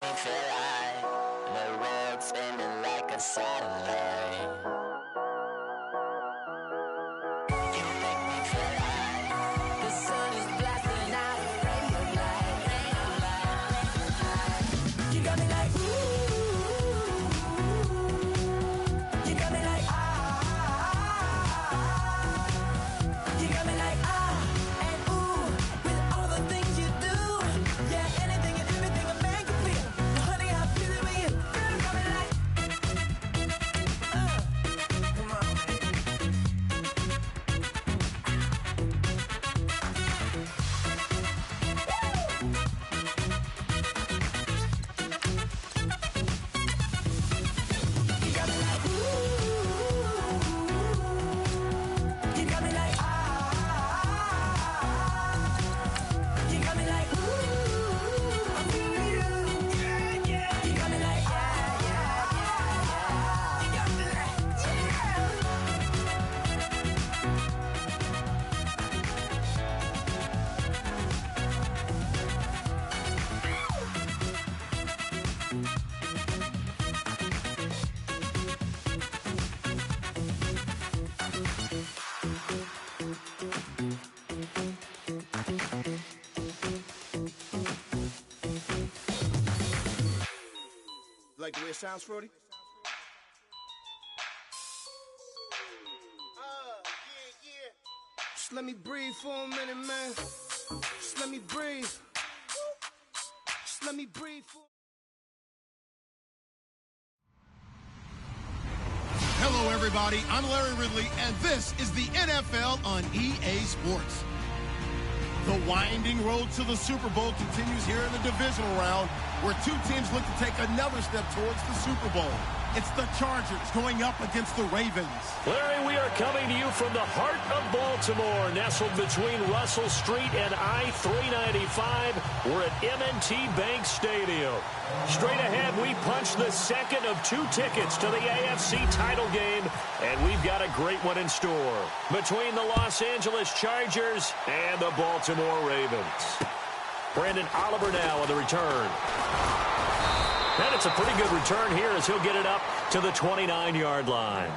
feel like the world's spinning like a satellite. You make me feel like the sun is blasting out a rainbow light, rainbow light, rainbow light. You got me like ooh, you got me like you got me like and ooh, with all the things you do, yeah, anything and everything a man can feel. Honey, I feel it with you. Girl, you got me like come on, you got me like ooh, you got me like you got me like ooh, I feel you, yeah, yeah. You got me like yeah, yeah, yeah. You got me like Like the way it sounds, Frody? Yeah. Just let me breathe for a minute, man. Just let me breathe. Just let me breathe for... Hello, everybody. I'm Larry Ridley, and this is the NFL on EA Sports. The winding road to the Super Bowl continues here in the divisional round, where two teams look to take another step towards the Super Bowl. It's the Chargers going up against the Ravens. Larry, we are coming to you from the heart of Baltimore, nestled between Russell Street and I-395. We're at M&T Bank Stadium. Straight ahead, we punch the second of two tickets to the AFC title game, and we've got a great one in store between the Los Angeles Chargers and the Baltimore Ravens. Brandon Oliver now on the return. And it's a pretty good return here as he'll get it up to the 29-yard line.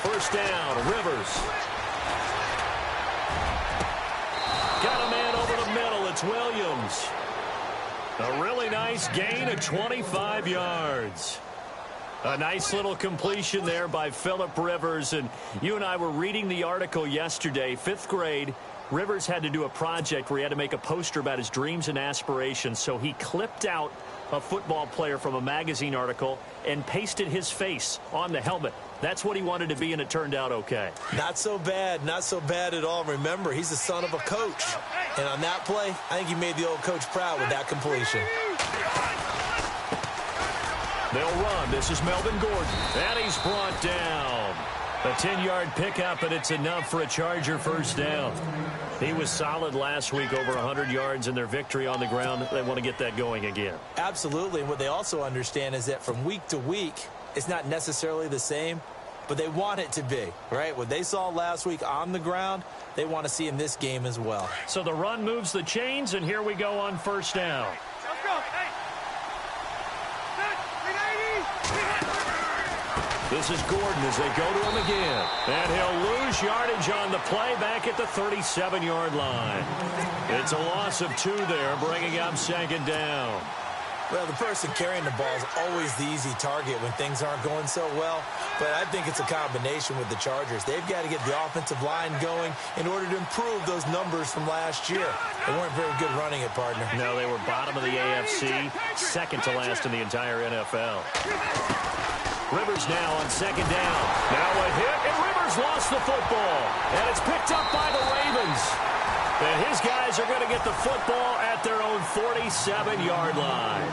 First down, Rivers. Got a man over the middle. It's Williams. A really nice gain of 25 yards. A nice little completion there by Phillip Rivers. And you and I were reading the article yesterday, 5th grade. Rivers had to do a project where he had to make a poster about his dreams and aspirations. So he clipped out a football player from a magazine article and pasted his face on the helmet. That's what he wanted to be, and it turned out okay. Not so bad at all. Remember, he's the son of a coach. And on that play, I think he made the old coach proud with that completion. They'll run. This is Melvin Gordon. And he's brought down. A 10-yard pickup, and it's enough for a Charger first down. He was solid last week, over 100 yards in their victory on the ground. They want to get that going again. Absolutely. And what they also understand is that from week to week, it's not necessarily the same, but they want it to be, right? What they saw last week on the ground, they want to see in this game as well. So the run moves the chains, and here we go on first down. Let's go. Hey. This is Gordon as they go to him again. And he'll lose yardage on the play back at the 37-yard line. It's a loss of 2 there, bringing up second down. Well, the person carrying the ball is always the easy target when things aren't going so well. But I think it's a combination with the Chargers. They've got to get the offensive line going in order to improve those numbers from last year. They weren't very good running it, partner. No, they were bottom of the AFC, second to last in the entire NFL. Rivers now on second down. Now a hit, and Rivers lost the football. And it's picked up by the Ravens. And his guys are going to get the football at their own 47-yard line.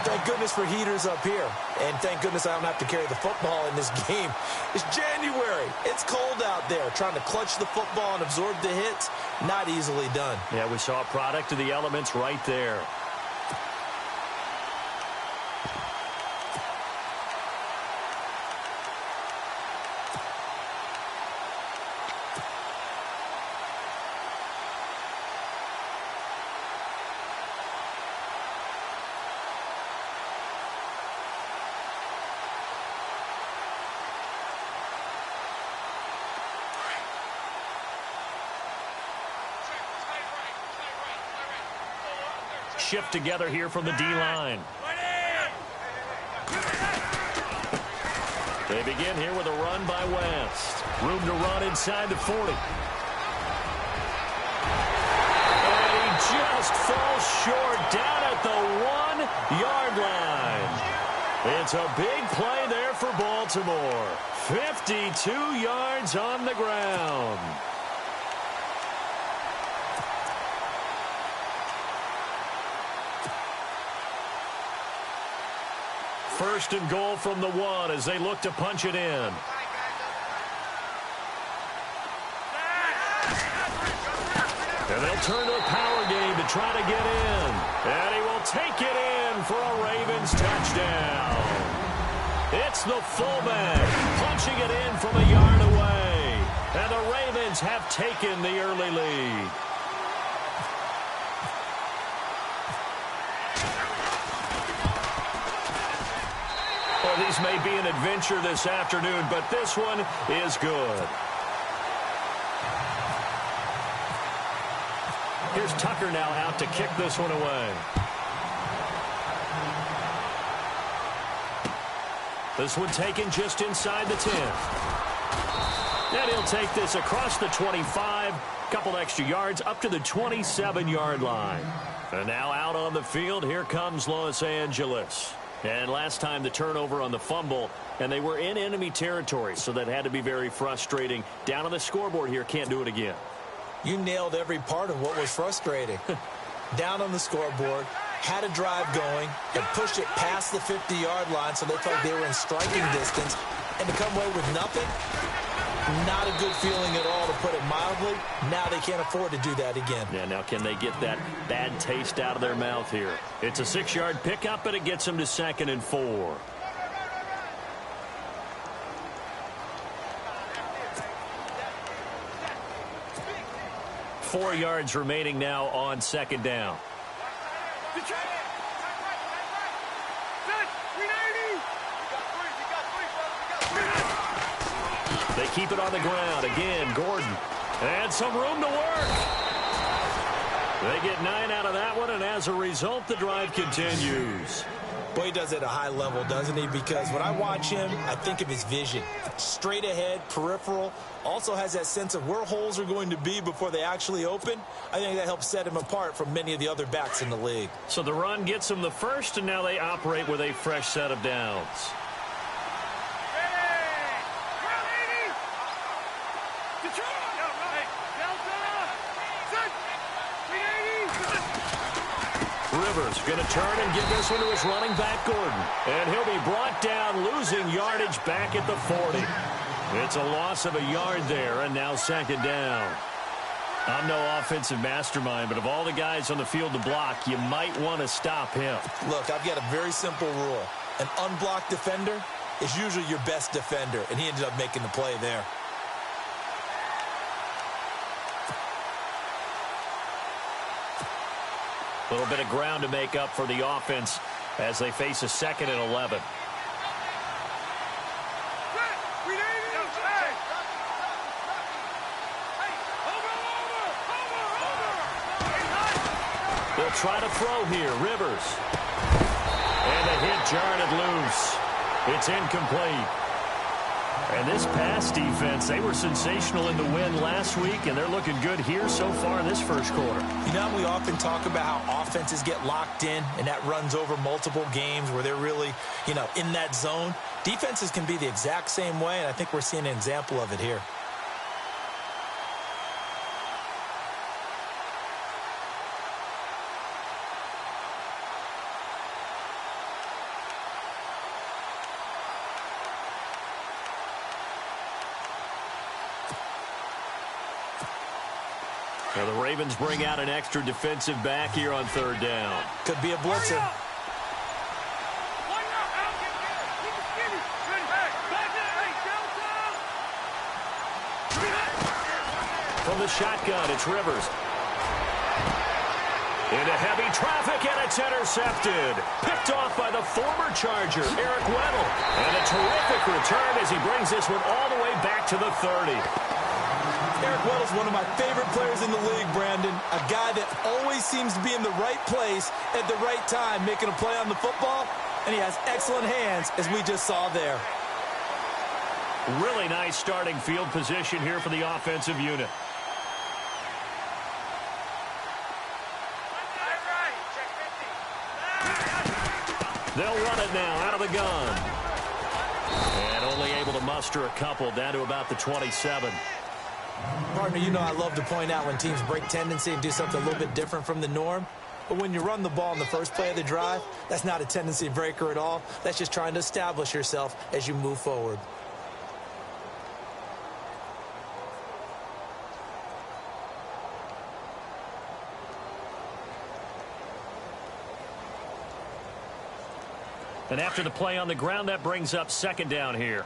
Thank goodness for heaters up here. And thank goodness I don't have to carry the football in this game. It's January. It's cold out there. Trying to clutch the football and absorb the hits, not easily done. Yeah, we saw a product of the elements right there. Shift together here from the D-line. They begin here with a run by West. Room to run inside the 40. And he just falls short down at the 1-yard line. It's a big play there for Baltimore. 52 yards on the ground. First and goal from the 1 as they look to punch it in. And they'll turn to a power game to try to get in. And he will take it in for a Ravens touchdown. It's the fullback punching it in from a yard away. And the Ravens have taken the early lead. Well, these may be an adventure this afternoon, but this one is good. Here's Tucker now out to kick this one away. This one taken just inside the 10. And he'll take this across the 25, couple extra yards up to the 27-yard line. And now out on the field, here comes Los Angeles. And last time the turnover on the fumble, and they were in enemy territory, so that had to be very frustrating. Down on the scoreboard here, can't do it again. You nailed every part of what was frustrating. Down on the scoreboard, had a drive going, and pushed it past the 50-yard line so they felt they were in striking distance, and to come away with nothing, not a good feeling at all, to put it mildly. Now they can't afford to do that again. Yeah, now can they get that bad taste out of their mouth here? It's a 6-yard pickup, and it gets them to 2nd and 4. Four yards remaining now on 2nd down. They keep it on the ground. Again, Gordon. And some room to work. They get 9 out of that one, and as a result, the drive continues. Boy, he does it at a high level, doesn't he? Because when I watch him, I think of his vision. Straight ahead, peripheral. Also has that sense of where holes are going to be before they actually open. I think that helps set him apart from many of the other backs in the league. So the run gets them the first, and now they operate with a fresh set of downs. Rivers going to turn and give this one to his running back, Gordon. And he'll be brought down, losing yardage back at the 40. It's a loss of a yard there, and now 2nd down. I'm no offensive mastermind, but of all the guys on the field to block, you might want to stop him. Look, I've got a very simple rule. An unblocked defender is usually your best defender, and he ended up making the play there. A little bit of ground to make up for the offense as they face a 2nd and 11. They'll try to throw here. Rivers. And the hit jarred loose. It's incomplete. And this pass defense, they were sensational in the win last week, and they're looking good here so far in this first quarter. You know, we often talk about how offenses get locked in, and that runs over multiple games where they're really, in that zone. Defenses can be the exact same way, and I think we're seeing an example of it here. Now the Ravens bring out an extra defensive back here on third down. Could be a blitzer. From the shotgun, it's Rivers. Into heavy traffic, and it's intercepted. Picked off by the former Charger, Eric Weddle. And a terrific return as he brings this one all the way back to the 30. Eric Weddle's one of my favorite players in the league, Brandon. A guy that always seems to be in the right place at the right time, making a play on the football, and he has excellent hands, as we just saw there. Really nice starting field position here for the offensive unit. They'll run it now out of the gun. And only able to muster a couple down to about the 27. Partner, you know I love to point out when teams break tendency and do something a little bit different from the norm. But when you run the ball in the first play of the drive, that's not a tendency breaker at all. That's just trying to establish yourself as you move forward. And after the play on the ground, that brings up second down here.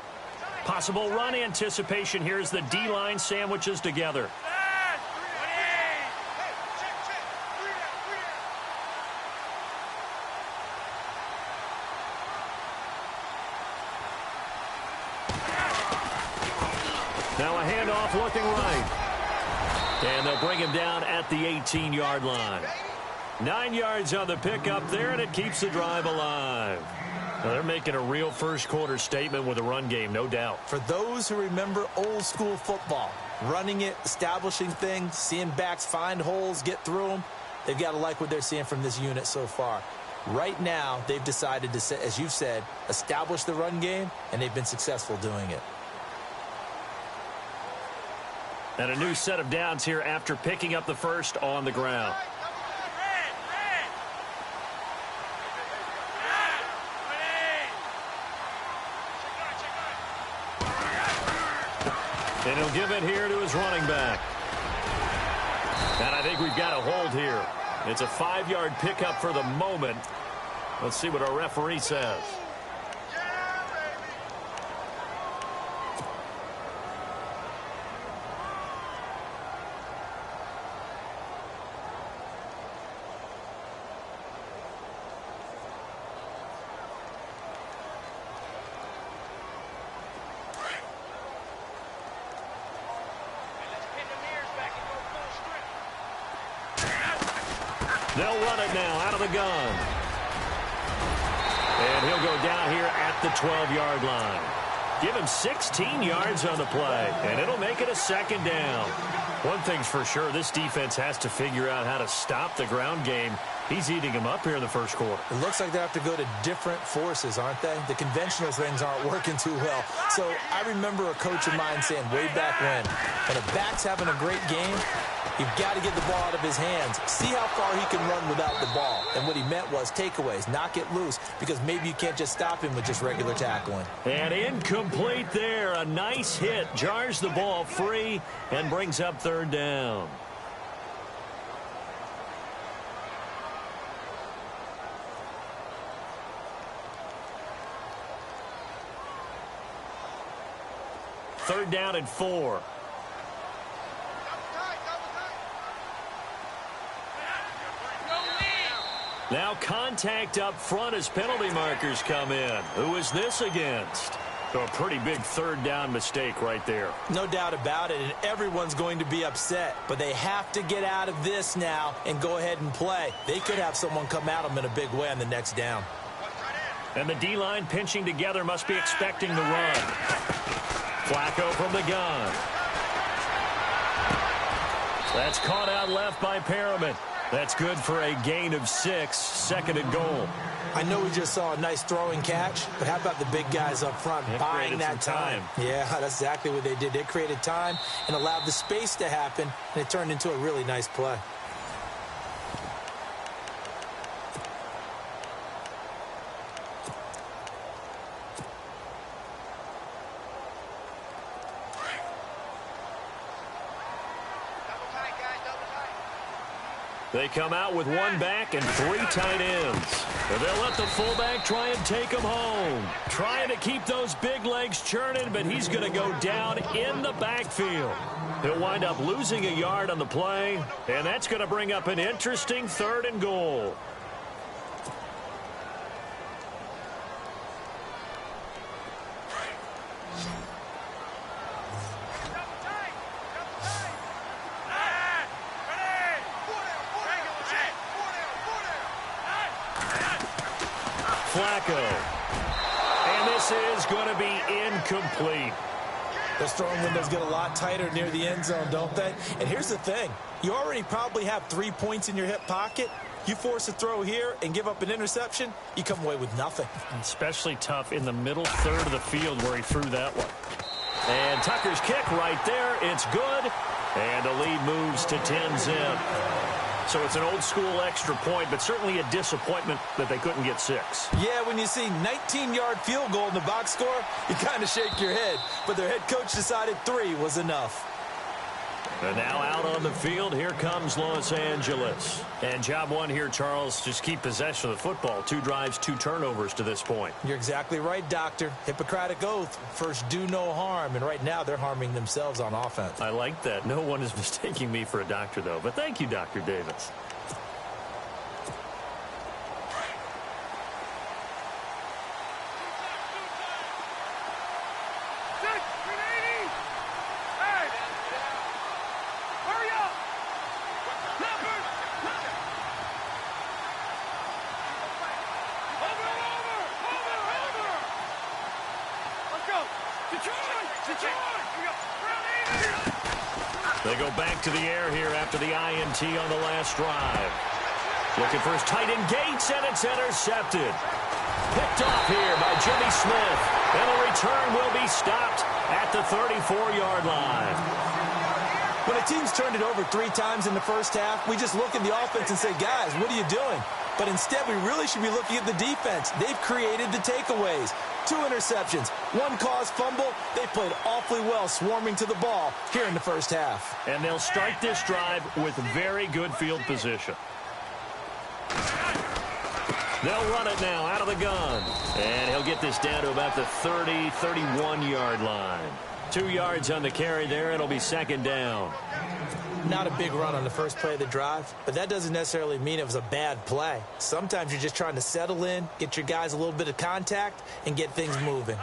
Possible run anticipation here as the D-line sandwiches together. Now a handoff looking right. And they'll bring him down at the 18-yard line. 9 yards on the pickup there, and it keeps the drive alive. Now they're making a real first-quarter statement with a run game, no doubt. For those who remember old-school football, running it, establishing things, seeing backs find holes, get through them, they've got to like what they're seeing from this unit so far. Right now, they've decided to, as you've said, establish the run game, and they've been successful doing it. And a new set of downs here after picking up the first on the ground. And he'll give it here to his running back. And I think we've got a hold here. It's a 5-yard pickup for the moment. Let's see what our referee says. They'll run it now out of the gun. And he'll go down here at the 12-yard line. Give him 16 yards on the play, and it'll make it a second down. One thing's for sure, this defense has to figure out how to stop the ground game. He's eating him up here in the first quarter. It looks like they have to go to different forces, aren't they? The conventional things aren't working too well. So I remember a coach of mine saying way back when a back's having a great game, you've got to get the ball out of his hands. See how far he can run without the ball. And what he meant was takeaways, knock it loose, because maybe you can't just stop him with just regular tackling. And incomplete there. A nice hit. Jars the ball free and brings up third down. Third down and 4. Now contact up front as penalty markers come in. Who is this against? So a pretty big third down mistake right there. No doubt about it, and everyone's going to be upset. But they have to get out of this now and go ahead and play. They could have someone come at them in a big way on the next down. And the D-line pinching together must be expecting the run. Flacco from the gun. That's caught out left by Perriman. That's good for a gain of 6, 2nd and goal. I know we just saw a nice throwing catch, but how about the big guys up front buying that time? Yeah, that's exactly what they did. They created time and allowed the space to happen, and it turned into a really nice play. They come out with 1 back and 3 tight ends. And they'll let the fullback try and take him home. Trying to keep those big legs churning, but he's going to go down in the backfield. He'll wind up losing a yard on the play, and that's going to bring up an interesting 3rd and goal. Flacco. And this is going to be incomplete. Those throwing windows get a lot tighter near the end zone, don't they? And here's the thing. You already probably have 3 points in your hip pocket. You force a throw here and give up an interception, you come away with nothing. Especially tough in the middle third of the field where he threw that one. And Tucker's kick right there. It's good. And the lead moves to 10-zip. So it's an old-school extra point, but certainly a disappointment that they couldn't get 6. Yeah, when you see 19-yard field goal in the box score, you kind of shake your head. But their head coach decided 3 was enough. And now out on the field, here comes Los Angeles. And job 1 here, Charles, just keep possession of the football. 2 drives, 2 turnovers to this point. You're exactly right, Doctor. Hippocratic oath. First, do no harm. And right now, they're harming themselves on offense. I like that. No one is mistaking me for a doctor, though. But thank you, Dr. Davis. They go back to the air here after the INT on the last drive. Looking for his tight end Gates, and it's intercepted. Picked off here by Jimmy Smith. And the return will be stopped at the 34-yard line. When a team's turned it over 3 times in the first half, we just look at the offense and say, guys, what are you doing? But instead, we really should be looking at the defense. They've created the takeaways. 2 interceptions, 1 caused fumble. They played awfully well swarming to the ball here in the first half. And they'll start this drive with very good field position. They'll run it now out of the gun. And he'll get this down to about the 30, 31-yard line. 2 yards on the carry there. It'll be 2nd down. Not a big run on the first play of the drive, but that doesn't necessarily mean it was a bad play. Sometimes you're just trying to settle in, get your guys a little bit of contact, and get things moving.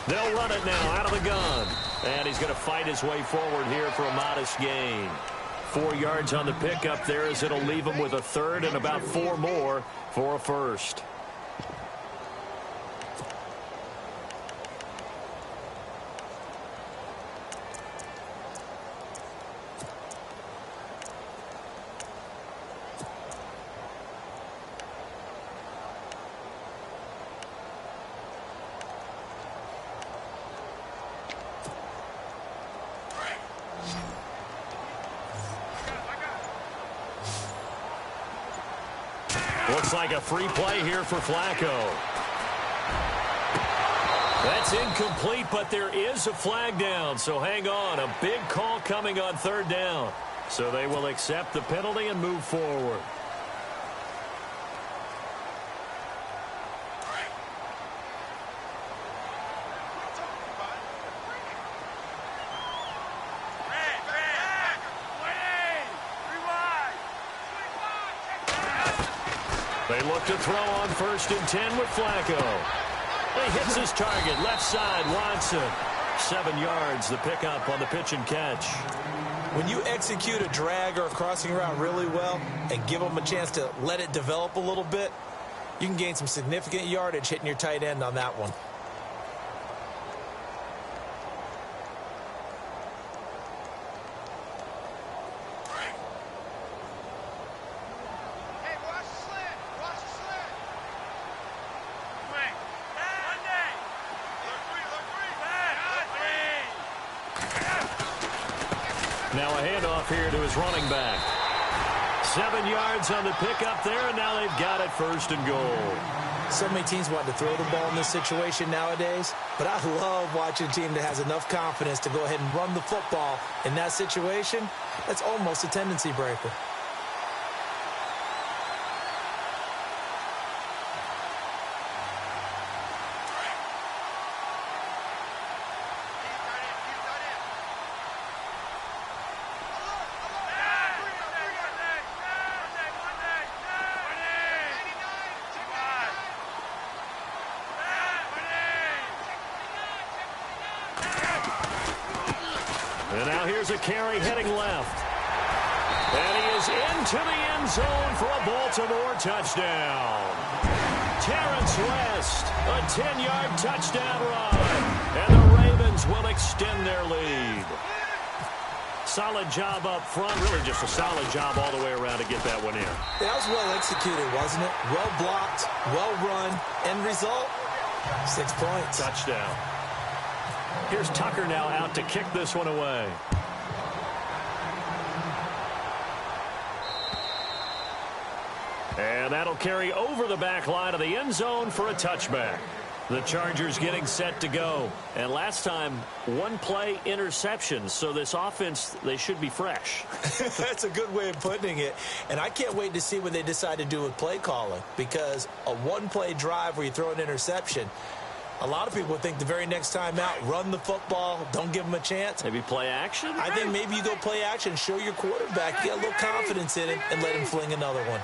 They'll run it now out of the gun. And he's going to fight his way forward here for a modest gain. 4 yards on the pickup there as it'll leave him with a 3rd and about 4 more for a 1st. Looks like a free play here for Flacco. That's incomplete, but there is a flag down, so hang on. A big call coming on 3rd down. So they will accept the penalty and move forward. They look to throw on 1st and 10 with Flacco. He hits his target, left side, Watson. 7 yards, the pickup on the pitch and catch. When you execute a drag or a crossing route really well and give them a chance to let it develop a little bit, you can gain some significant yardage hitting your tight end on that one. Now a handoff here to his running back. 7 yards on the pickup there, and now they've got it 1st and goal. So many teams want to throw the ball in this situation nowadays, but I love watching a team that has enough confidence to go ahead and run the football in that situation. That's almost a tendency breaker. And now here's a carry heading left. And he is into the end zone for a Baltimore touchdown. Terrence West, a 10-yard touchdown run. And the Ravens will extend their lead. Solid job up front. Really just a solid job all the way around to get that one in. That was well executed, wasn't it? Well blocked, well run. End result, 6 points. Touchdown. Here's Tucker now out to kick this one away. And that'll carry over the back line of the end zone for a touchback. The Chargers getting set to go. And last time, 1-play interceptions. So this offense, they should be fresh. That's a good way of putting it. And I can't wait to see what they decide to do with play calling. Because a 1-play drive where you throw an interception, a lot of people think the very next time out, run the football, don't give them a chance. Maybe play action? I think maybe you go play action, show your quarterback, get a little confidence in him, and let him fling another one.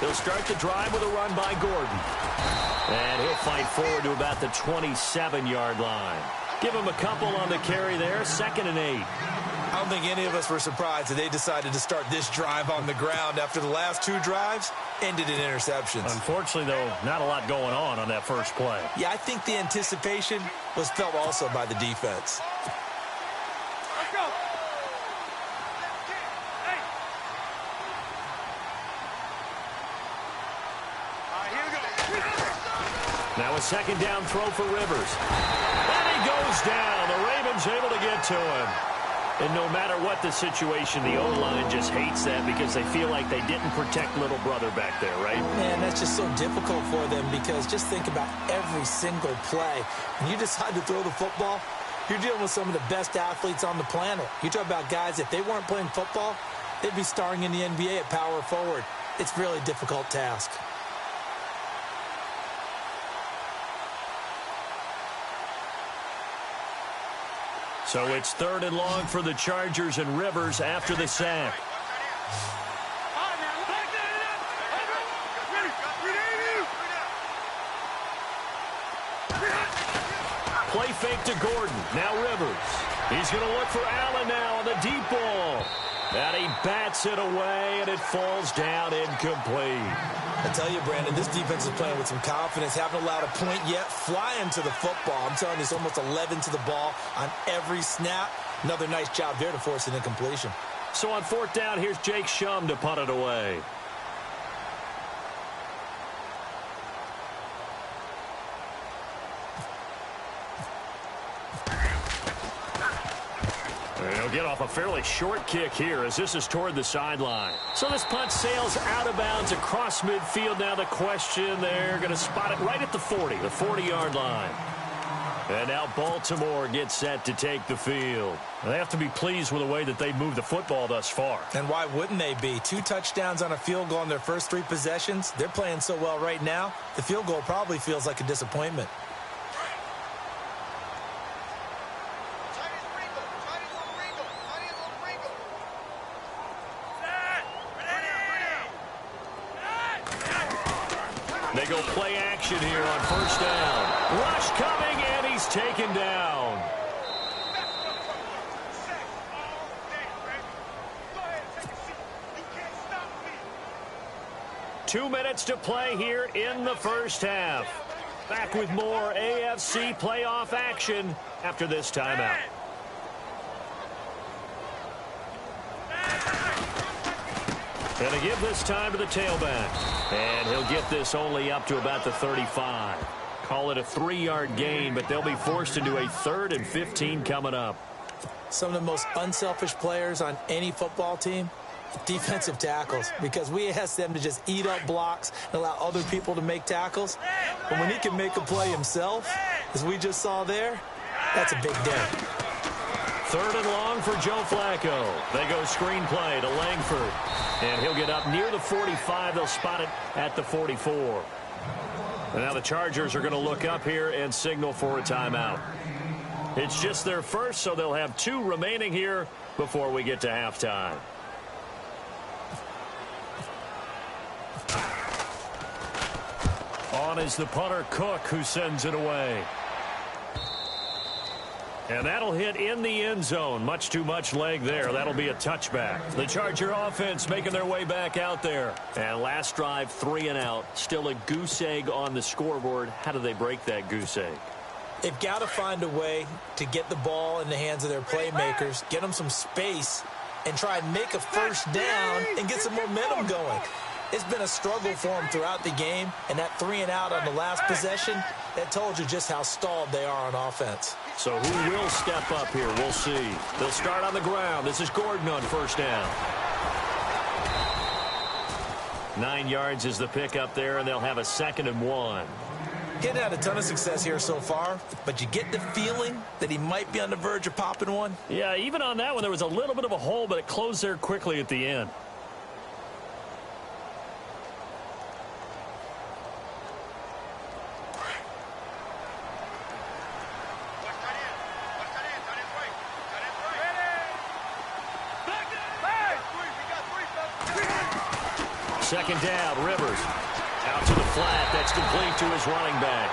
He'll start the drive with a run by Gordon. And he'll fight forward to about the 27-yard line. Give him a couple on the carry there, 2nd and 8. I don't think any of us were surprised that they decided to start this drive on the ground after the last 2 drives ended in interceptions. Unfortunately, though, not a lot going on that first play. Yeah, I think the anticipation was felt also by the defense. Let's go. Now a 2nd down throw for Rivers. And he goes down. The Ravens able to get to him. And no matter what the situation, the O-line just hates that because they feel like they didn't protect little brother back there, right? Man, that's just so difficult for them because just think about every single play. When you decide to throw the football, you're dealing with some of the best athletes on the planet. You talk about guys, if they weren't playing football, they'd be starring in the NBA at power forward. It's a really difficult task. So it's 3rd and long for the Chargers and Rivers after the sack. Play fake to Gordon. Now Rivers. He's going to look for Allen now on the deep ball. And he bats it away, and it falls down incomplete. I tell you, Brandon, this defense is playing with some confidence. Haven't allowed a point yet. Flying to the football. I'm telling you, it's almost 11 to the ball on every snap. Another nice job there to force an incompletion. So on 4th down, here's Jake Shum to punt it away. He'll get off a fairly short kick here as this is toward the sideline. So this punt sails out of bounds across midfield. Now the question, they're going to spot it right at the 40, the 40-yard line. And now Baltimore gets set to take the field. They have to be pleased with the way that they moved the football thus far. And why wouldn't they be? 2 touchdowns on a field goal in their first 3 possessions. They're playing so well right now, the field goal probably feels like a disappointment. They go play action here on 1st down. Rush coming, and he's taken down. Two minutes to play here in the first half. Back with more AFC playoff action after this timeout. Going to give this time to the tailback. And he'll get this only up to about the 35. Call it a 3-yard gain, but they'll be forced into a 3rd and 15 coming up. Some of the most unselfish players on any football team, defensive tackles, because we ask them to just eat up blocks and allow other people to make tackles. But when he can make a play himself, as we just saw there, that's a big day. 3rd and long for Joe Flacco. They go screenplay to Langford. And he'll get up near the 45. They'll spot it at the 44. And now the Chargers are going to look up here and signal for a timeout. It's just their first, so they'll have 2 remaining here before we get to halftime. On is the punter, Cook, who sends it away. And that'll hit in the end zone. Much too much leg there. That'll be a touchback. The Charger offense making their way back out there. And last drive, 3 and out. Still a goose egg on the scoreboard. How do they break that goose egg? They've got to find a way to get the ball in the hands of their playmakers, get them some space, and try and make a first down and get some momentum going. It's been a struggle for them throughout the game, and that 3 and out on the last possession, that told you just how stalled they are on offense. So who will step up here? We'll see. They'll start on the ground. This is Gordon on first down. 9 yards is the pickup there, and they'll have a 2nd and 1. Getting had a ton of success here so far, but you get the feeling that he might be on the verge of popping one. Yeah, even on that one, there was a little bit of a hole, but it closed there quickly at the end. Second down, Rivers. Out to the flat. That's complete to his running back.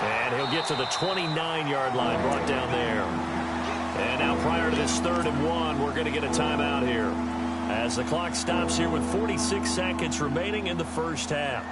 And he'll get to the 29-yard line, brought down there. And now prior to this 3rd and 1, we're going to get a timeout here, as the clock stops here with 46 seconds remaining in the first half.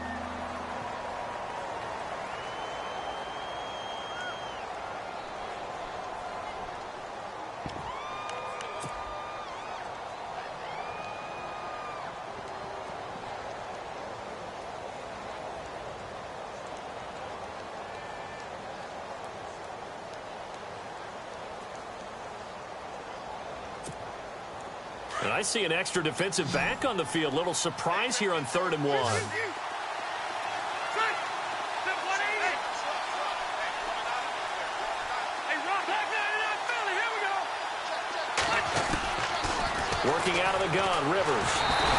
And I see an extra defensive back on the field. Little surprise here on 3rd and 1. Working out of the gun, Rivers.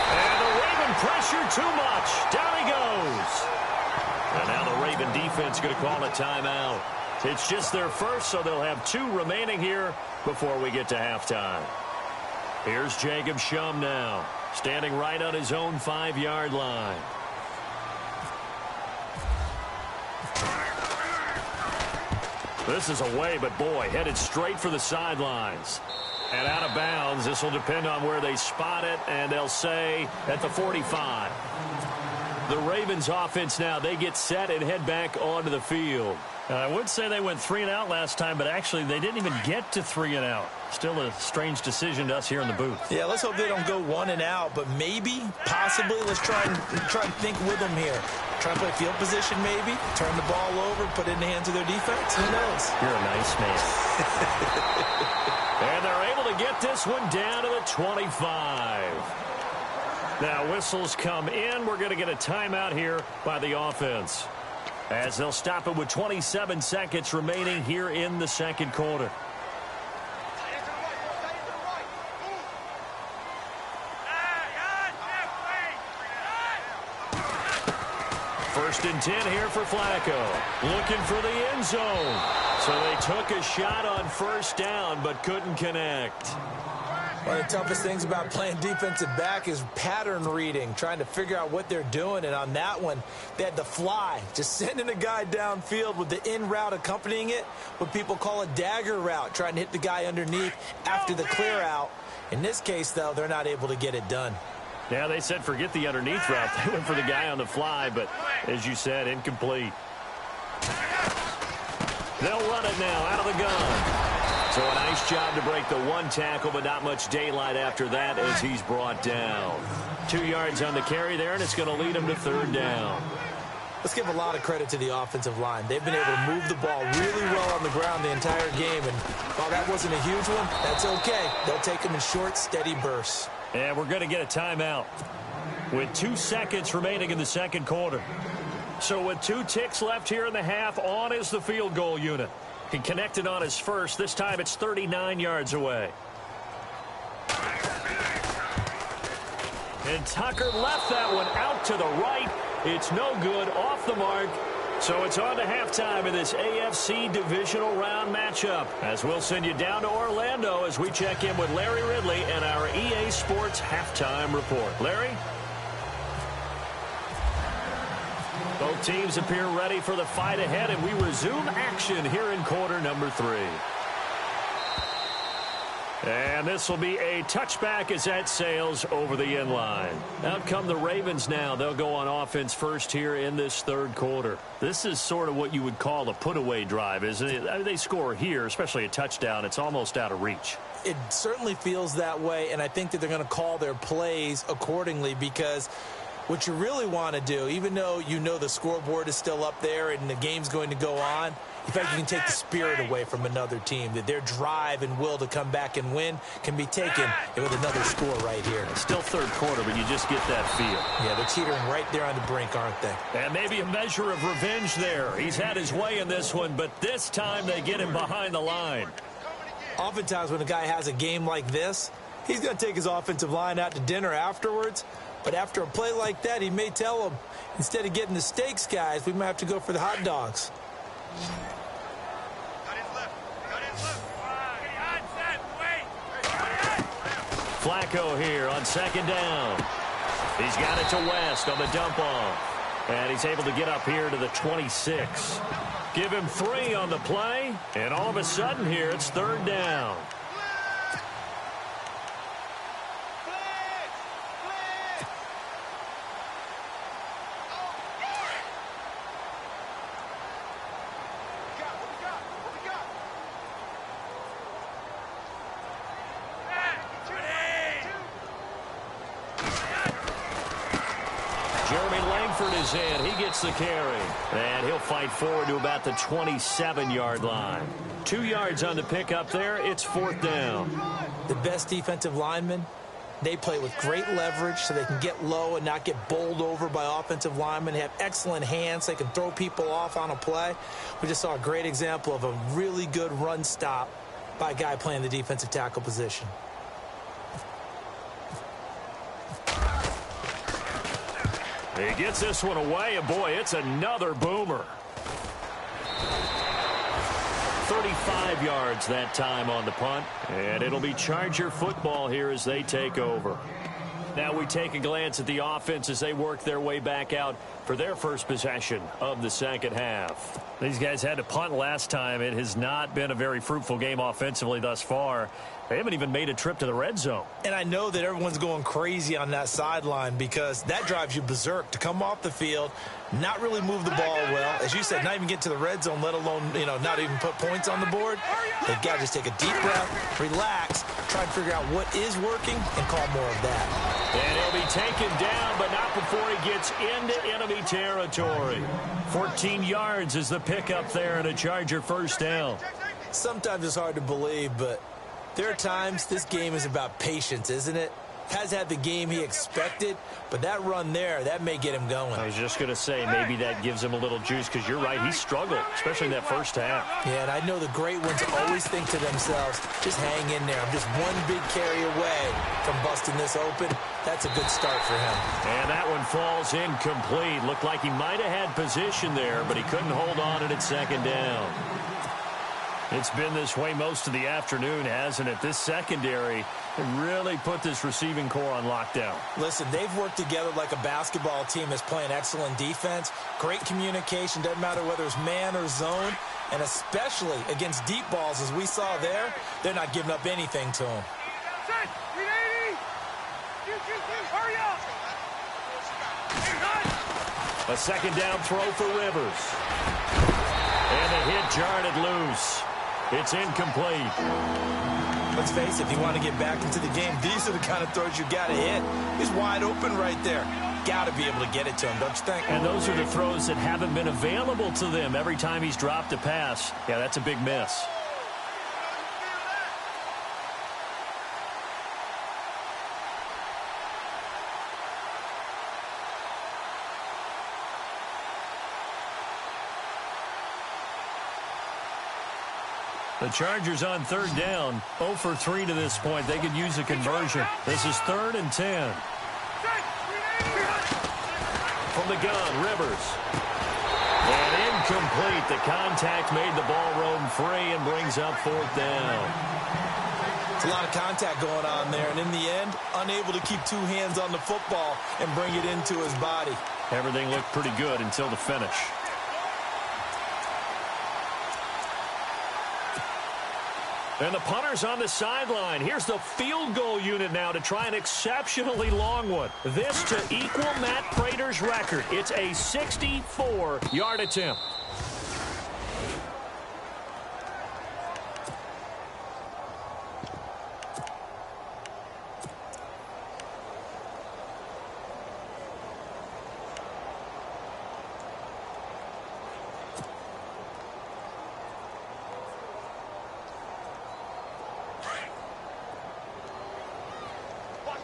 And the Raven pressure too much. Down he goes. And now the Raven defense going to call a timeout. It's just their first, so they'll have 2 remaining here before we get to halftime. Here's Jacob Shum now, standing right on his own 5-yard line. This is away, but boy, headed straight for the sidelines. And out of bounds. This will depend on where they spot it, and they'll say at the 45. The Ravens offense now, they get set and head back onto the field. I would say they went 3 and out last time, but actually they didn't even get to 3 and out. Still a strange decision to us here in the booth. Yeah, let's hope they don't go 1 and out, but maybe, possibly, let's try and think with them here. Try and play field position maybe, turn the ball over, put it in the hands of their defense. Who knows? You're a nice man. And they're able to get this one down to the 25. Now whistles come in. We're going to get a timeout here by the offense, as they'll stop it with 27 seconds remaining here in the second quarter. First and 10 here for Flacco. Looking for the end zone. So they took a shot on first down, but couldn't connect. One of the toughest things about playing defensive back is pattern reading, trying to figure out what they're doing. And on that one, they had the fly, just sending a guy downfield with the in route accompanying it, what people call a dagger route, trying to hit the guy underneath after the clear out. In this case, though, they're not able to get it done. Yeah, they said forget the underneath route. They went for the guy on the fly, but as you said, incomplete. They'll run it now out of the gun. So a nice job to break the 1 tackle, but not much daylight after that as he's brought down. 2 yards on the carry there, and it's going to lead him to 3rd down. let's give a lot of credit to the offensive line. They've been able to move the ball really well on the ground the entire game, and while that wasn't a huge one, that's okay. They'll take them in short, steady bursts. And we're going to get a timeout with 2 seconds remaining in the second quarter. So with 2 ticks left here in the half, on is the field goal unit. He connected on his first. This time it's 39 yards away. And Tucker left that one out to the right. It's no good, off the mark. So it's on to halftime in this AFC divisional round matchup, as we'll send you down to Orlando as we check in with Larry Ridley and our EA Sports halftime report. Larry? Both teams appear ready for the fight ahead, and we resume action here in quarter number 3. And this will be a touchback as that sails over the end line. Out come the Ravens now. They'll go on offense first here in this third quarter. This is sort of what you would call a put-away drive, isn't it? I mean, they score here, especially a touchdown. It's almost out of reach. It certainly feels that way, and I think that they're going to call their plays accordingly, because what you really want to do, even though you know the scoreboard is still up there and the game's going to go on, in fact, you can take the spirit away from another team, that their drive and will to come back and win can be taken with another score right here. It's still third quarter, but you just get that feel. Yeah, they're teetering right there on the brink, aren't they? And maybe a measure of revenge there. He's had his way in this one, but this time they get him behind the line. Oftentimes when a guy has a game like this, he's going to take his offensive line out to dinner afterwards. But after a play like that, he may tell them, instead of getting the steaks, guys, we might have to go for the hot dogs. Flacco here on second down. He's got it to West on the dump off. And he's able to get up here to the 26. Give him 3 on the play. And all of a sudden here, it's third down. Is in. He gets the carry. And he'll fight forward to about the 27-yard line. 2 yards on the pickup there. It's fourth down. The best defensive linemen, they play with great leverage so they can get low and not get bowled over by offensive linemen. They have excellent hands. They can throw people off on a play. We just saw a great example of a really good run stop by a guy playing the defensive tackle position. He gets this one away, and boy, it's another boomer. 35 yards that time on the punt, and it'll be Charger football here as they take over. Now we take a glance at the offense as they work their way back out for their first possession of the second half. These guys had to punt last time. It has not been a very fruitful game offensively thus far. They haven't even made a trip to the red zone. And I know that everyone's going crazy on that sideline because that drives you berserk to come off the field, not really move the ball well. As you said, not even get to the red zone, let alone, not even put points on the board. They've got to just take a deep breath, relax, try to figure out what is working, and call more of that. And he'll be taken down, but not before he gets into enemy territory. 14 yards is the pickup there and a Charger first down. Sometimes it's hard to believe, but there are times this game is about patience, isn't it? Has had the game he expected, but that run there, that may get him going. I was just going to say, maybe that gives him a little juice, because you're right, he struggled, especially in that first half. Yeah, and I know the great ones always think to themselves, just hang in there. I'm just one big carry away from busting this open. That's a good start for him. And that one falls incomplete. Looked like he might have had position there, but he couldn't hold on at second down. It's been this way most of the afternoon, hasn't it? This secondary really put this receiving core on lockdown. Listen, they've worked together like a basketball team that's playing excellent defense. Great communication, doesn't matter whether it's man or zone. And especially against deep balls, as we saw there, they're not giving up anything to them. A second down throw for Rivers. And the hit jarred it loose. It's incomplete. Let's face it, if you want to get back into the game, these are the kind of throws you got to hit. He's wide open right there. Got to be able to get it to him, don't you think? And those are the throws that haven't been available to them every time he's dropped a pass. Yeah, that's a big miss. The Chargers on third down, 0 for 3 to this point. They could use a conversion. This is 3rd and 10. From the gun, Rivers. And incomplete. The contact made the ball roam free and brings up 4th down. It's a lot of contact going on there, and in the end, unable to keep 2 hands on the football and bring it into his body. Everything looked pretty good until the finish. And the punter's on the sideline. Here's the field goal unit now to try an exceptionally long one. This to equal Matt Prater's record. It's a 64-yard attempt.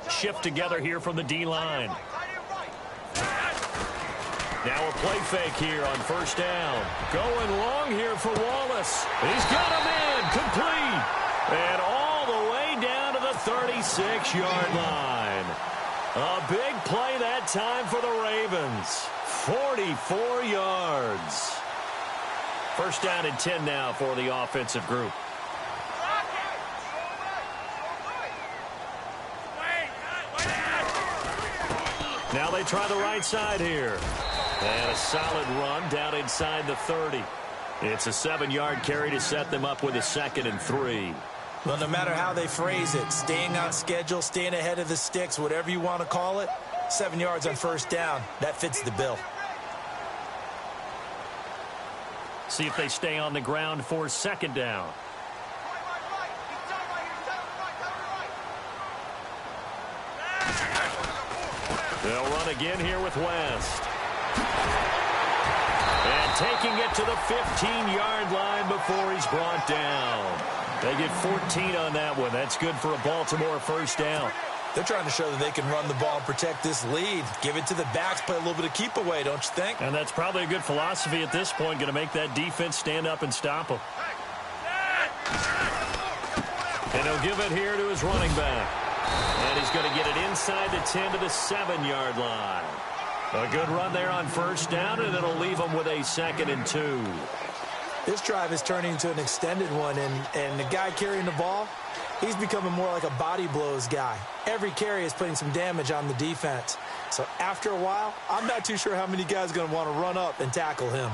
Shift together here from the D-line. Now a play fake here on 1st down. Going long here for Wallace. He's got him in, complete. And all the way down to the 36-yard line. A big play that time for the Ravens. 44 yards. 1st down and 10 now for the offensive group. Now they try the right side here. And a solid run down inside the 30. It's a 7-yard carry to set them up with a 2nd and 3. Well, no matter how they phrase it, staying on schedule, staying ahead of the sticks, whatever you want to call it, 7 yards on 1st down, that fits the bill. See if they stay on the ground for 2nd down. They'll run again here with West. And taking it to the 15-yard line before he's brought down. They get 14 on that one. That's good for a Baltimore 1st down. They're trying to show that they can run the ball and protect this lead. Give it to the backs, play a little bit of keep away, don't you think? And that's probably a good philosophy at this point, going to make that defense stand up and stop them. And he'll give it here to his running back. And he's going to get it inside the 10 to the 7-yard line. A good run there on 1st down, and it'll leave him with a 2nd and 2. This drive is turning into an extended one, and the guy carrying the ball, he's becoming more like a body blows guy. Every carry is putting some damage on the defense. So after a while, I'm not too sure how many guys are going to want to run up and tackle him.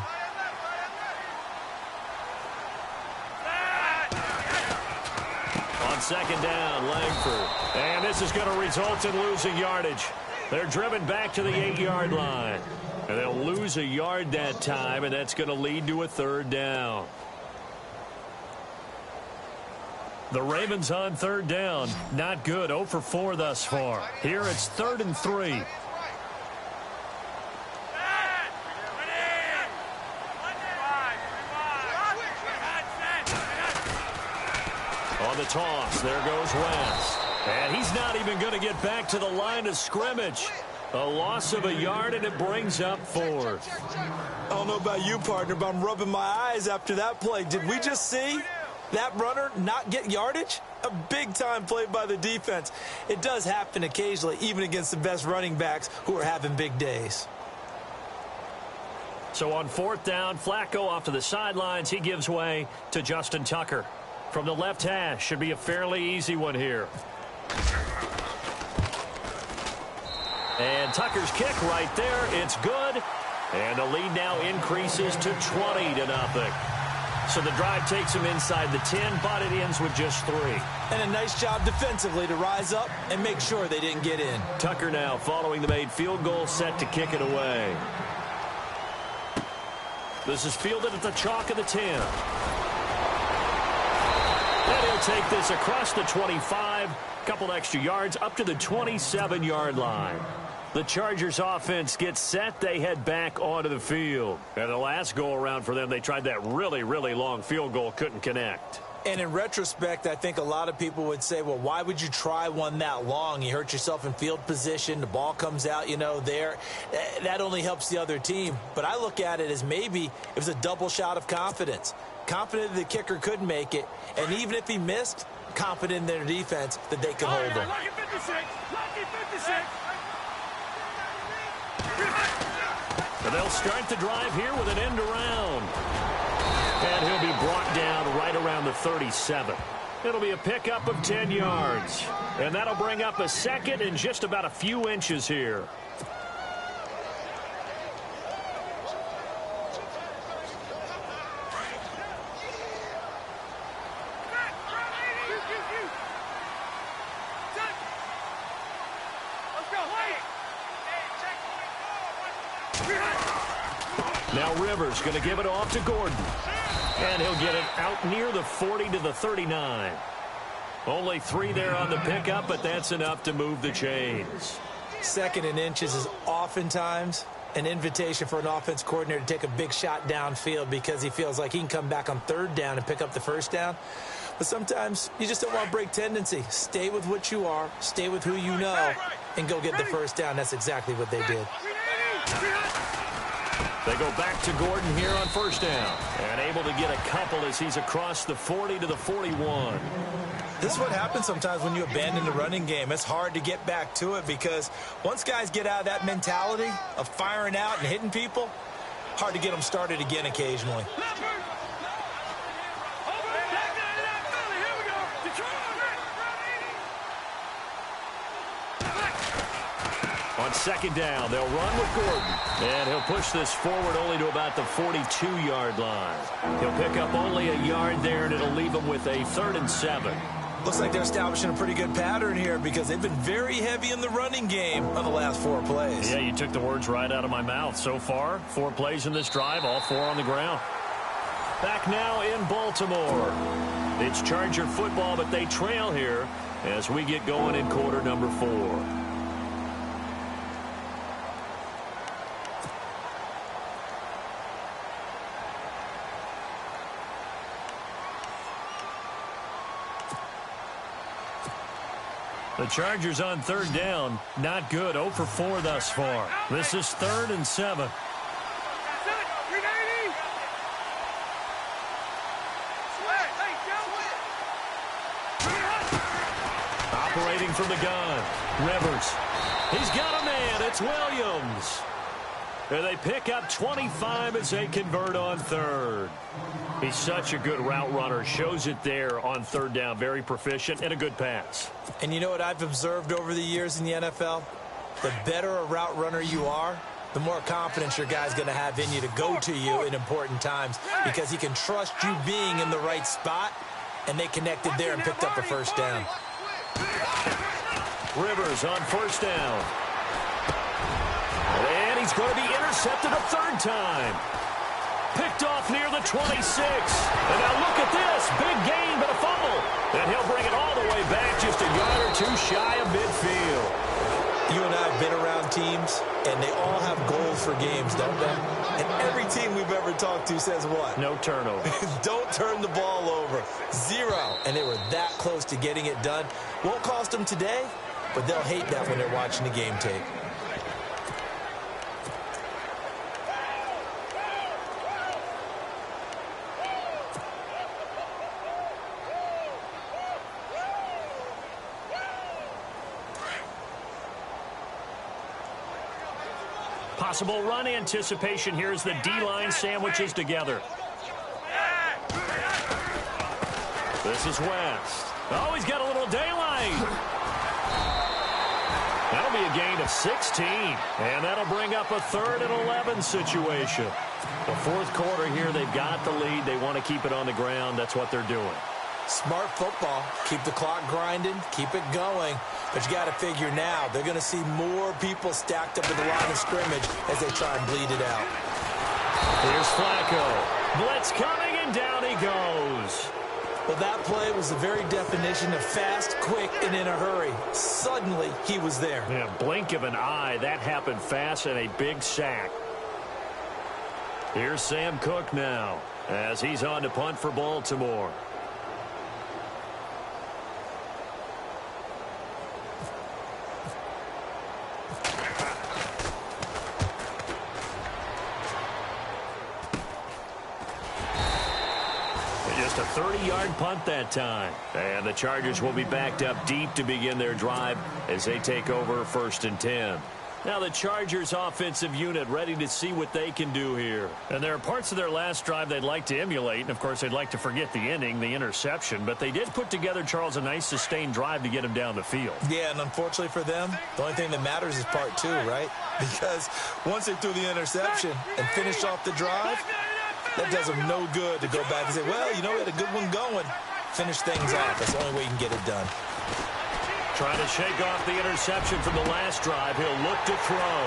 On 2nd down, Langford. And this is going to result in losing yardage. They're driven back to the 8-yard line. And they'll lose a yard that time, and that's going to lead to a 3rd down. The Ravens on 3rd down. Not good. 0 for 4 thus far. Here it's 3rd and 3. On the toss, there goes West. And he's not even going to get back to the line of scrimmage. A loss of a yard, and it brings up 4th. I don't know about you, partner, but I'm rubbing my eyes after that play. Did we just see that runner not get yardage? A big-time play by the defense. It does happen occasionally, even against the best running backs who are having big days. So on 4th down, Flacco off to the sidelines. He gives way to Justin Tucker. From the left hash, should be a fairly easy one here. And Tucker's kick right there. It's good. And the lead now increases to 20-0. So the drive takes him inside the 10, but it ends with just 3. And a nice job defensively to rise up and make sure they didn't get in. Tucker now following the made field goal, set to kick it away. This is fielded at the chalk of the 10. And he'll take this across the 25, a couple extra yards, up to the 27-yard line. The Chargers offense gets set. They head back onto the field. And the last go-around for them, they tried that really, really long field goal, couldn't connect. And in retrospect, I think a lot of people would say, well, why would you try one that long? You hurt yourself in field position. The ball comes out, there. That only helps the other team. But I look at it as maybe it was a double shot of confidence. Confident the kicker couldn't make it. And even if he missed, confident in their defense that they could hold him. Lucky 56. Lucky 56. And they'll start the drive here with an end around. And he'll be brought down right around the 37. It'll be a pickup of 10 yards. And that'll bring up a second and just about a few inches here. Now Rivers going to give it off to Gordon. And he'll get it out near the 40 to the 39. Only 3 there on the pickup, but that's enough to move the chains. Second and inches is oftentimes an invitation for an offense coordinator to take a big shot downfield because he feels like he can come back on third down and pick up the first down. But sometimes you just don't want to break tendency. Stay with what you are, stay with who you know, and go get the first down. That's exactly what they did. They go back to Gordon here on first down. And able to get a couple as he's across the 40 to the 41. This is what happens sometimes when you abandon the running game. It's hard to get back to it because once guys get out of that mentality of firing out and hitting people, hard to get them started again occasionally. On second down, they'll run with Gordon. And he'll push this forward only to about the 42-yard line. He'll pick up only a yard there, and it'll leave him with a 3rd and 7. Looks like they're establishing a pretty good pattern here because they've been very heavy in the running game on the last 4 plays. Yeah, you took the words right out of my mouth. So far, 4 plays in this drive, all 4 on the ground. Back now in Baltimore. It's Charger football, but they trail here as we get going in quarter number 4. The Chargers on third down, not good, 0 for 4 thus far. This is 3rd and 7. Operating from the gun, Rivers. He's got a man, it's Williams. And they pick up 25 as they convert on 3rd. He's such a good route runner. Shows it there on 3rd down. Very proficient and a good pass. And you know what I've observed over the years in the NFL? The better a route runner you are, the more confidence your guy's going to have in you to go to you in important times because he can trust you being in the right spot, and they connected there and picked up a first down. Rivers on first down. And he's going to be intercepted a 3rd time. Picked off near the 26. And now look at this. Big gain, but a fumble. And he'll bring it all the way back just a yard or 2 shy of midfield. You and I have been around teams, and they all have goals for games, don't they? And every team we've ever talked to says what? No turnover. Don't turn the ball over. 0. And they were that close to getting it done. Won't cost them today, but they'll hate that when they're watching the game tape. Possible run anticipation here as the D-line sandwiches together. This is West. Oh, he's got a little daylight. That'll be a gain of 16. And that'll bring up a 3rd and 11 situation. The 4th quarter here, they've got the lead. They want to keep it on the ground. That's what they're doing. Smart football. Keep the clock grinding. Keep it going. But you got to figure now, they're going to see more people stacked up at the line of scrimmage as they try and bleed it out. Here's Flacco. Blitz coming, and down he goes. Well, that play was the very definition of fast, quick, and in a hurry. Suddenly, he was there. Yeah, blink of an eye. That happened fast and a big sack. Here's Sam Cook now as he's on to punt for Baltimore. Just a 30-yard punt that time. And the Chargers will be backed up deep to begin their drive as they take over 1st and 10. Now the Chargers offensive unit ready to see what they can do here. And there are parts of their last drive they'd like to emulate. And, of course, they'd like to forget the inning, the interception. But they did put together, Charles, a nice sustained drive to get him down the field. Yeah, and unfortunately for them, the only thing that matters is part 2, right? Because once they threw the interception and finished off the drive, that does them no good to go back and say, well, you know, we had a good one going. Finish things off. That's the only way you can get it done. Trying to shake off the interception from the last drive. He'll look to throw.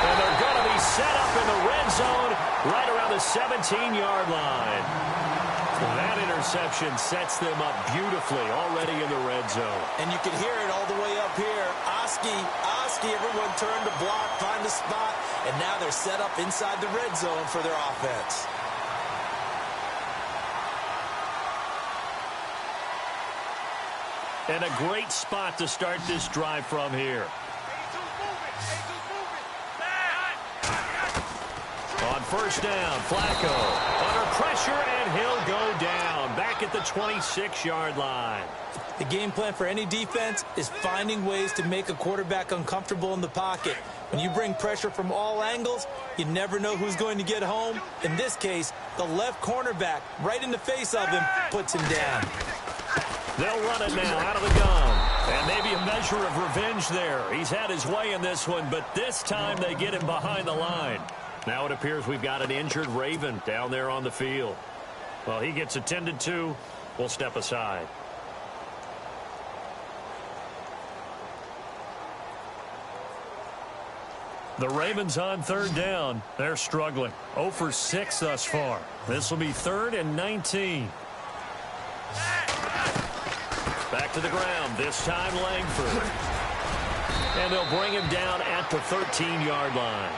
And they're going to be set up in the red zone right around the 17-yard line. That interception sets them up beautifully already in the red zone. And you can hear it all the way up here. Oski, everyone turned to block, find a spot, and now they're set up inside the red zone for their offense. And a great spot to start this drive from here. On 1st down, Flacco under pressure, and he'll go down back at the 26-yard line. The game plan for any defense is finding ways to make a quarterback uncomfortable in the pocket. When you bring pressure from all angles, you never know who's going to get home. In this case, the left cornerback, right in the face of him, puts him down. They'll run it now out of the gun. And maybe a measure of revenge there. He's had his way in this one, but this time they get him behind the line. Now it appears we've got an injured Raven down there on the field. Well, he gets attended to. We'll step aside. The Ravens on 3rd down. They're struggling. 0 for 6 thus far. This will be 3rd and 19. Back to the ground. This time Langford. And they'll bring him down at the 13-yard line.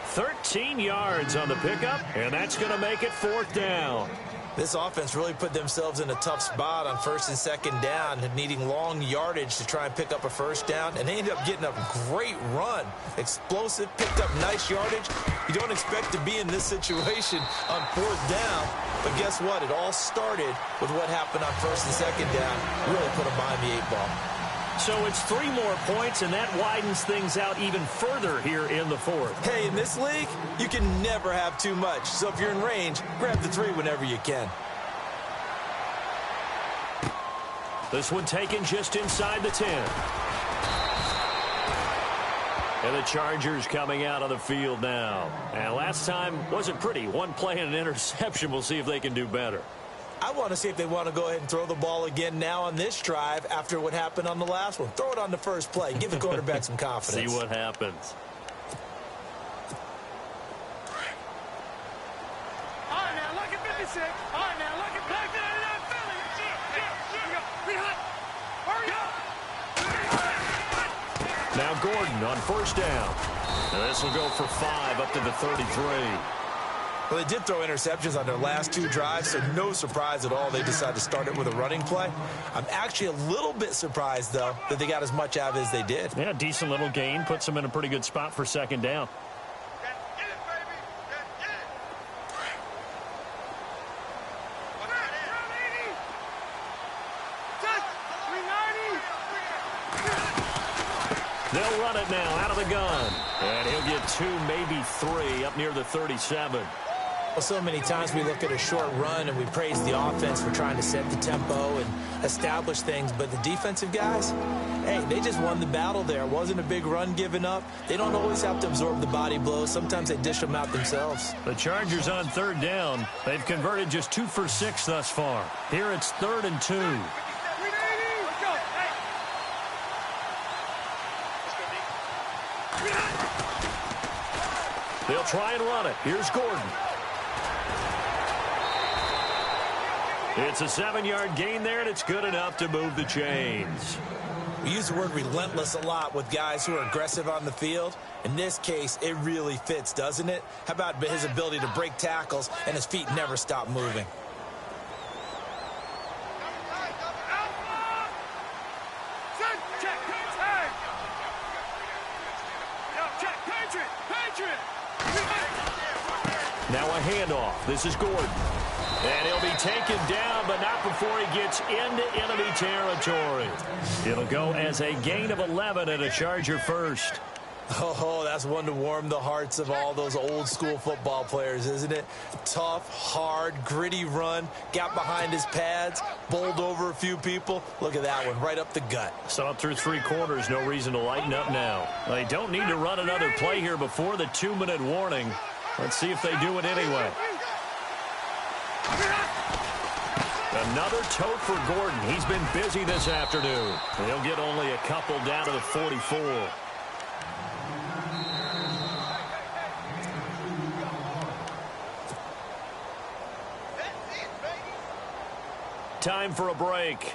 13 yards on the pickup, and that's going to make it 4th down. This offense really put themselves in a tough spot on 1st and 2nd down, needing long yardage to try and pick up a 1st down, and they ended up getting a great run. Explosive, picked up nice yardage. You don't expect to be in this situation on 4th down, but guess what? It all started with what happened on 1st and 2nd down. Really put them behind the 8 ball. So it's 3 more points, and that widens things out even further here in the 4th. Hey, in this league, you can never have too much. So if you're in range, grab the 3 whenever you can. This one taken just inside the 10. And the Chargers coming out of the field now. And last time wasn't pretty. One play and an interception. We'll see if they can do better. I want to see if they want to go ahead and throw the ball again now on this drive after what happened on the last one. Throw it on the first play. Give the quarterback some confidence. See what happens. All right, now, look at 56. All right, now, look at Philly. Hurry up. Now Gordon on 1st down. And this will go for 5 up to the 33. Well, they did throw interceptions on their last 2 drives, so no surprise at all they decided to start it with a running play. I'm actually a little bit surprised, though, that they got as much out of it as they did. Yeah, decent little gain. Puts them in a pretty good spot for 2nd down. They'll run it now out of the gun. And he'll get 2, maybe 3 up near the 37. Well, so many times we look at a short run and we praise the offense for trying to set the tempo and establish things, but the defensive guys, hey, they just won the battle there. It wasn't a big run given up. They don't always have to absorb the body blows. Sometimes they dish them out themselves. The Chargers on 3rd down. They've converted just 2 for 6 thus far. Here it's 3rd and 2. They'll try and run it. Here's Gordon. It's a 7-yard gain there, and it's good enough to move the chains. We use the word relentless a lot with guys who are aggressive on the field. In this case, it really fits, doesn't it? How about his ability to break tackles and his feet never stop moving? Now a handoff. This is Gordon. And he'll be taken down, but not before he gets into enemy territory. It'll go as a gain of 11 and a Charger first. Oh, that's one to warm the hearts of all those old-school football players, isn't it? Tough, hard, gritty run, got behind his pads, bowled over a few people. Look at that one, right up the gut. Saw it through 3 quarters, no reason to lighten up now. They don't need to run another play here before the 2-minute warning. Let's see if they do it anyway. Another tote for Gordon. He's been busy this afternoon. He'll get only a couple down to the 44. Time for a break.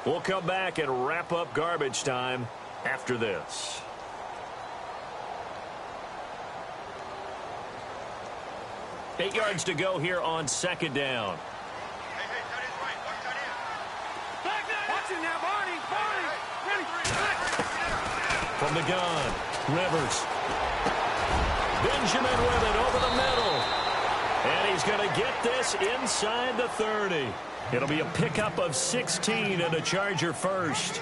We'll come back and wrap up garbage time after this. Eight yards to go here on 2nd down. From the gun, Rivers. Benjamin with it over the middle. And he's going to get this inside the 30. It'll be a pickup of 16 and a Charger first.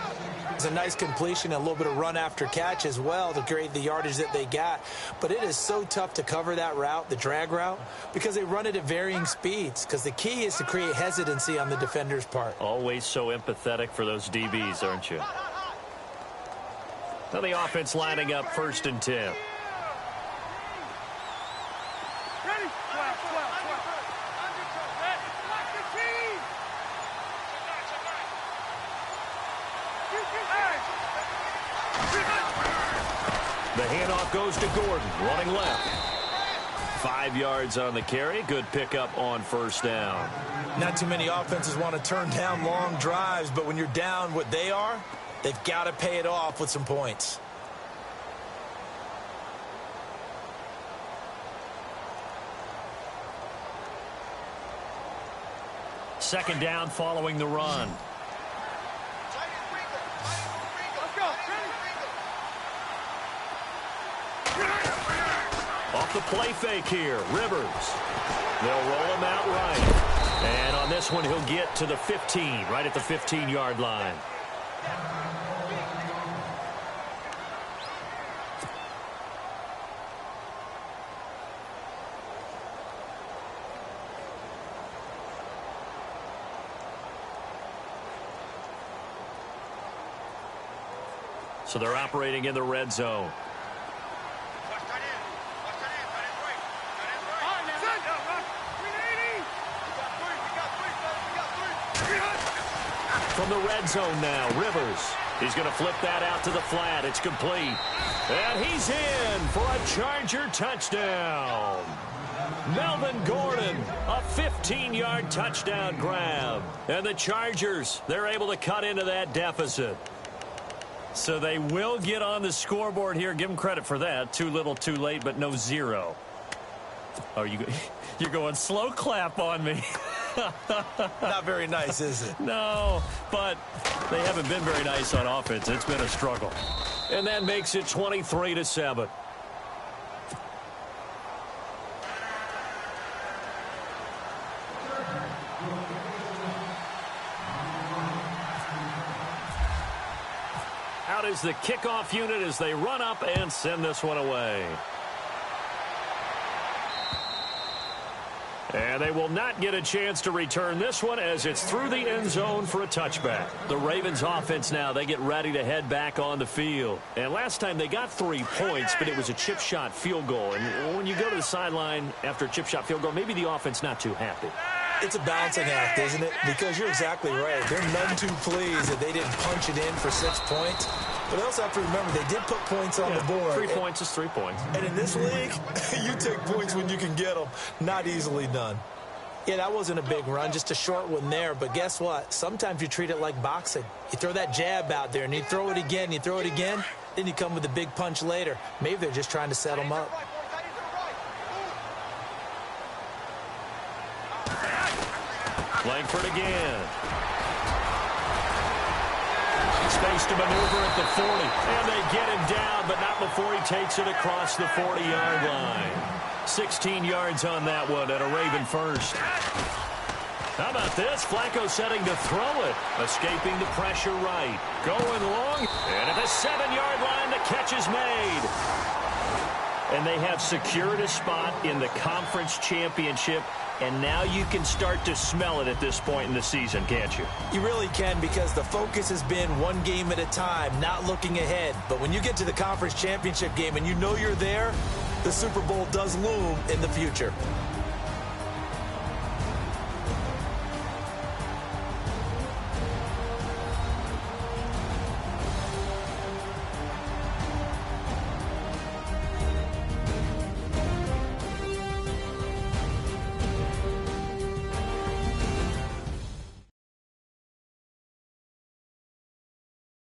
It's a nice completion, a little bit of run after catch as well to create the yardage that they got. But it is so tough to cover that route, the drag route, because they run it at varying speeds. Because the key is to create hesitancy on the defender's part. Always so empathetic for those DBs, aren't you? Now the offense lining up 1st and 10. The handoff goes to Gordon, running left. 5 yards on the carry. Good pickup on 1st down. Not too many offenses want to turn down long drives, but when you're down what they are, they've got to pay it off with some points. Second down following the run. Off the play fake here, Rivers. They'll roll him out right. And on this one, he'll get to the 15, right at the 15-yard line. So they're operating in the red zone. From the red zone now, Rivers. He's going to flip that out to the flat. It's complete. And he's in for a Charger touchdown. Melvin Gordon, a 15-yard touchdown grab. And the Chargers, they're able to cut into that deficit. So they will get on the scoreboard here. Give them credit for that. Too little, too late, but no 0. Oh, you're going slow clap on me. Not very nice, is it? No, but they haven't been very nice on offense. It's been a struggle. And that makes it 23-7. Out is the kickoff unit as they run up and send this one away. And they will not get a chance to return this one as it's through the end zone for a touchback. The Ravens offense now, they get ready to head back on the field. And last time they got 3 points, but it was a chip shot field goal. And when you go to the sideline after a chip shot field goal, maybe the offense not too happy. It's a balancing act, isn't it? Because you're exactly right. They're none too pleased that they didn't punch it in for 6 points. But they also have to remember they did put points on the board. 3 points is 3 points. And in this league, you take points when you can get them. Not easily done. Yeah, that wasn't a big run, just a short one there. But guess what? Sometimes you treat it like boxing. You throw that jab out there, and you throw it again, you throw it again, then you come with a big punch later. Maybe they're just trying to set him up. Langford again. Space to maneuver at the 40. And they get him down, but not before he takes it across the 40-yard line. 16 yards on that one and a Raven first. How about this? Flacco setting to throw it. Escaping the pressure right. Going long. And at the 7-yard line, the catch is made. And they have secured a spot in the conference championship. And now you can start to smell it at this point in the season, can't you? You really can, because the focus has been one game at a time, not looking ahead. But when you get to the conference championship game and you know you're there, the Super Bowl does loom in the future.